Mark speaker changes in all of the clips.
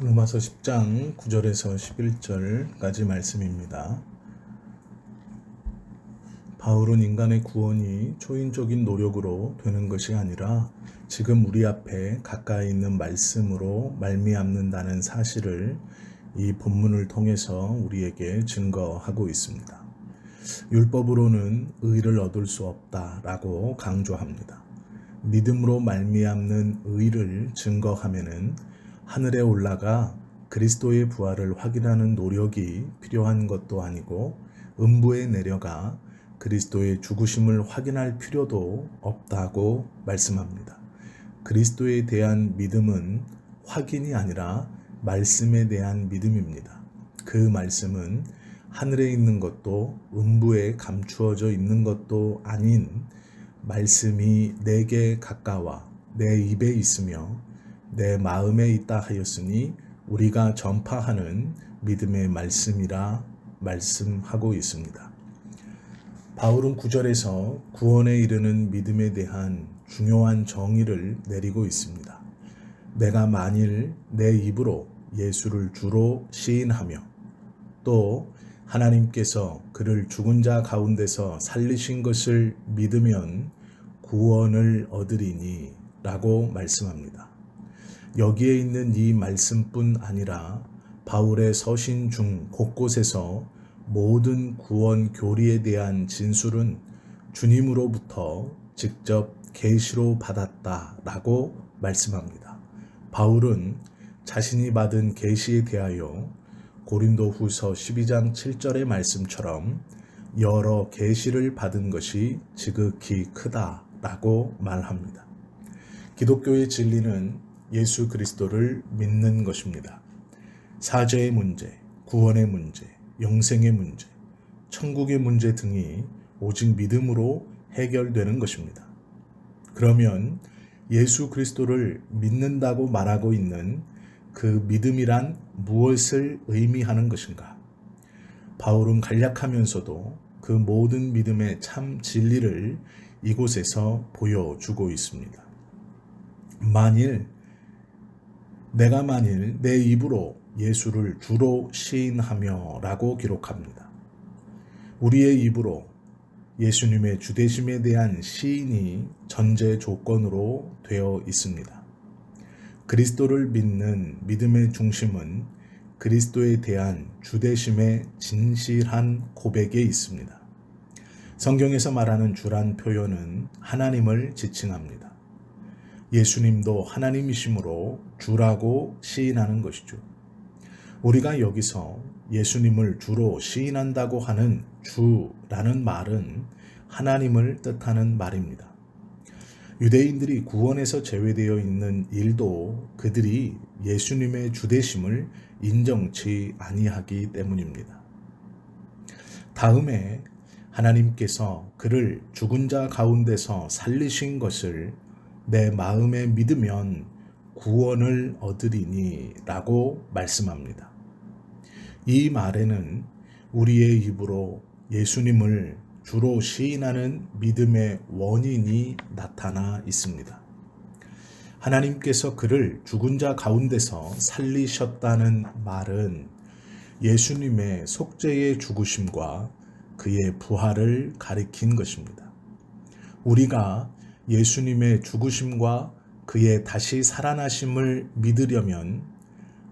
Speaker 1: 로마서 10장 9절에서 11절까지 말씀입니다. 바울은 인간의 구원이 초인적인 노력으로 되는 것이 아니라 지금 우리 앞에 가까이 있는 말씀으로 말미암는다는 사실을 이 본문을 통해서 우리에게 증거하고 있습니다. 율법으로는 의를 얻을 수 없다라고 강조합니다. 믿음으로 말미암는 의를 증거하면은 하늘에 올라가 그리스도의 부활을 확인하는 노력이 필요한 것도 아니고 음부에 내려가 그리스도의 죽으심을 확인할 필요도 없다고 말씀합니다. 그리스도에 대한 믿음은 확인이 아니라 말씀에 대한 믿음입니다. 그 말씀은 하늘에 있는 것도 음부에 감추어져 있는 것도 아닌 말씀이 내게 가까워 내 입에 있으며 내 마음에 있다 하였으니 우리가 전파하는 믿음의 말씀이라 말씀하고 있습니다. 바울은 9절에서 구원에 이르는 믿음에 대한 중요한 정의를 내리고 있습니다. 내가 만일 내 입으로 예수를 주로 시인하며 또 하나님께서 그를 죽은 자 가운데서 살리신 것을 믿으면 구원을 얻으리니 라고 말씀합니다. 여기에 있는 이 말씀뿐 아니라 바울의 서신 중 곳곳에서 모든 구원 교리에 대한 진술은 주님으로부터 직접 계시로 받았다라고 말씀합니다. 바울은 자신이 받은 계시에 대하여 고린도후서 12장 7절의 말씀처럼 여러 계시를 받은 것이 지극히 크다라고 말합니다. 기독교의 진리는 예수 그리스도를 믿는 것입니다. 사죄의 문제, 구원의 문제, 영생의 문제, 천국의 문제 등이 오직 믿음으로 해결되는 것입니다. 그러면 예수 그리스도를 믿는다고 말하고 있는 그 믿음이란 무엇을 의미하는 것인가? 바울은 간략하면서도 그 모든 믿음의 참 진리를 이곳에서 보여주고 있습니다. 내가 만일 내 입으로 예수를 주로 시인하며 라고 기록합니다. 우리의 입으로 예수님의 주되심에 대한 시인이 전제 조건으로 되어 있습니다. 그리스도를 믿는 믿음의 중심은 그리스도에 대한 주되심의 진실한 고백에 있습니다. 성경에서 말하는 주란 표현은 하나님을 지칭합니다. 예수님도 하나님이시므로 주라고 시인하는 것이죠. 우리가 여기서 예수님을 주로 시인한다고 하는 주라는 말은 하나님을 뜻하는 말입니다. 유대인들이 구원에서 제외되어 있는 일도 그들이 예수님의 주되심을 인정치 아니하기 때문입니다. 다음에 하나님께서 그를 죽은 자 가운데서 살리신 것을 내 마음에 믿으면 구원을 얻으리니 라고 말씀합니다. 이 말에는 우리의 입으로 예수님을 주로 시인하는 믿음의 원인이 나타나 있습니다. 하나님께서 그를 죽은 자 가운데서 살리셨다는 말은 예수님의 속죄의 죽으심과 그의 부활을 가리킨 것입니다. 우리가 예수님의 죽으심과 그의 다시 살아나심을 믿으려면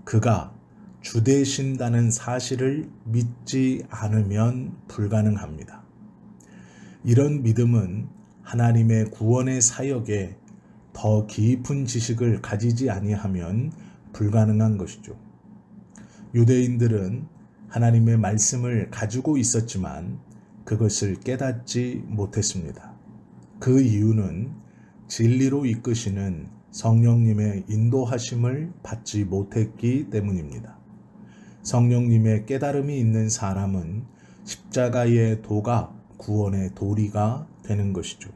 Speaker 1: 그가 주 되신다는 사실을 믿지 않으면 불가능합니다. 이런 믿음은 하나님의 구원의 사역에 더 깊은 지식을 가지지 아니하면 불가능한 것이죠. 유대인들은 하나님의 말씀을 가지고 있었지만 그것을 깨닫지 못했습니다. 그 이유는 진리로 이끄시는 성령님의 인도하심을 받지 못했기 때문입니다. 성령님의 깨달음이 있는 사람은 십자가의 도가 구원의 도리가 되는 것이죠.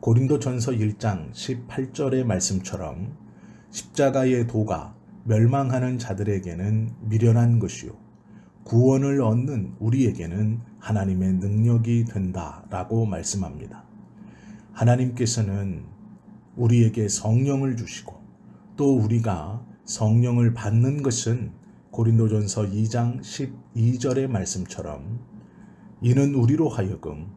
Speaker 1: 고린도전서 1장 18절의 말씀처럼 십자가의 도가 멸망하는 자들에게는 미련한 것이요 구원을 얻는 우리에게는 하나님의 능력이 된다라고 말씀합니다. 하나님께서는 우리에게 성령을 주시고 또 우리가 성령을 받는 것은 고린도전서 2장 12절의 말씀처럼 이는 우리로 하여금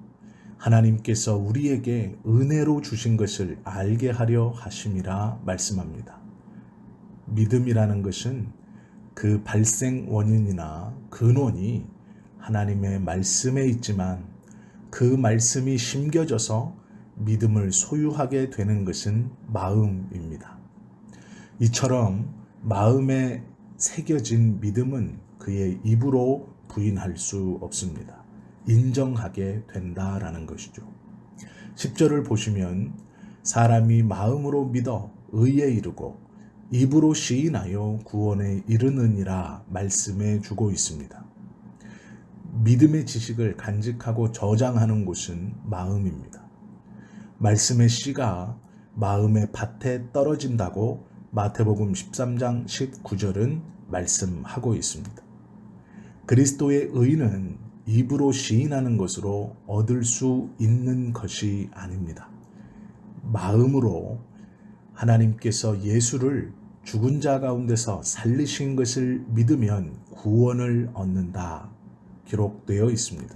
Speaker 1: 하나님께서 우리에게 은혜로 주신 것을 알게 하려 하심이라 말씀합니다. 믿음이라는 것은 그 발생 원인이나 근원이 하나님의 말씀에 있지만 그 말씀이 심겨져서 믿음을 소유하게 되는 것은 마음입니다. 이처럼 마음에 새겨진 믿음은 그의 입으로 부인할 수 없습니다. 인정하게 된다라는 것이죠. 10절을 보시면 사람이 마음으로 믿어 의에 이르고 입으로 시인하여 구원에 이르느니라 말씀해 주고 있습니다. 믿음의 지식을 간직하고 저장하는 곳은 마음입니다. 말씀의 씨가 마음의 밭에 떨어진다고 마태복음 13장 19절은 말씀하고 있습니다. 그리스도의 의는 입으로 시인하는 것으로 얻을 수 있는 것이 아닙니다. 마음으로 하나님께서 예수를 죽은 자 가운데서 살리신 것을 믿으면 구원을 얻는다 기록되어 있습니다.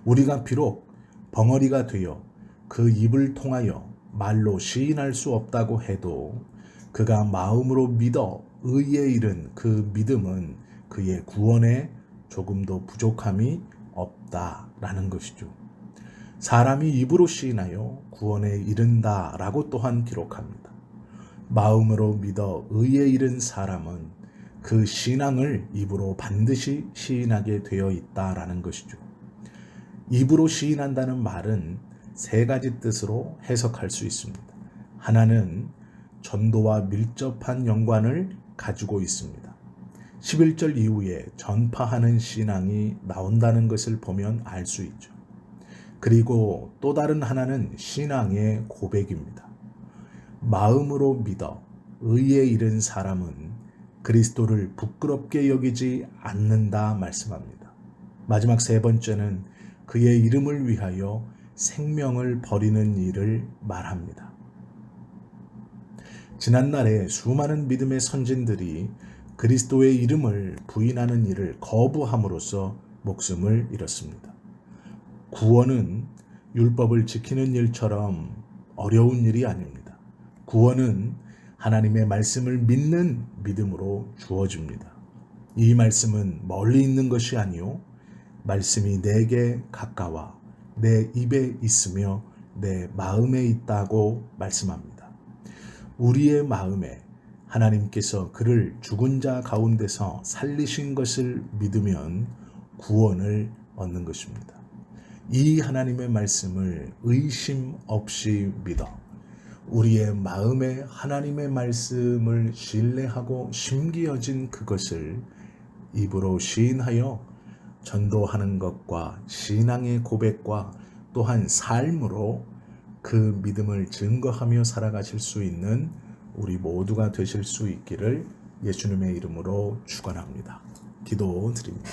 Speaker 1: 우리가 비록 벙어리가 되어 그 입을 통하여 말로 시인할 수 없다고 해도 그가 마음으로 믿어 의에 이른 그 믿음은 그의 구원에 조금도 부족함이 없다라는 것이죠. 사람이 입으로 시인하여 구원에 이른다라고 또한 기록합니다. 마음으로 믿어 의에 이른 사람은 그 신앙을 입으로 반드시 시인하게 되어 있다라는 것이죠. 입으로 시인한다는 말은 세 가지 뜻으로 해석할 수 있습니다. 하나는 전도와 밀접한 연관을 가지고 있습니다. 11절 이후에 전파하는 신앙이 나온다는 것을 보면 알 수 있죠. 그리고 또 다른 하나는 신앙의 고백입니다. 마음으로 믿어 의에 이른 사람은 그리스도를 부끄럽게 여기지 않는다 말씀합니다. 마지막 세 번째는 그의 이름을 위하여 생명을 버리는 일을 말합니다. 지난날에 수많은 믿음의 선진들이 그리스도의 이름을 부인하는 일을 거부함으로써 목숨을 잃었습니다. 구원은 율법을 지키는 일처럼 어려운 일이 아닙니다. 구원은 하나님의 말씀을 믿는 믿음으로 주어집니다. 이 말씀은 멀리 있는 것이 아니요 말씀이 내게 가까워 내 입에 있으며 내 마음에 있다고 말씀합니다. 우리의 마음에 하나님께서 그를 죽은 자 가운데서 살리신 것을 믿으면 구원을 얻는 것입니다. 이 하나님의 말씀을 의심 없이 믿어 우리의 마음에 하나님의 말씀을 신뢰하고 심기어진 그것을 입으로 시인하여 전도하는 것과 신앙의 고백과 또한 삶으로 그 믿음을 증거하며 살아가실 수 있는 우리 모두가 되실 수 있기를 예수님의 이름으로 축원합니다. 기도드립니다.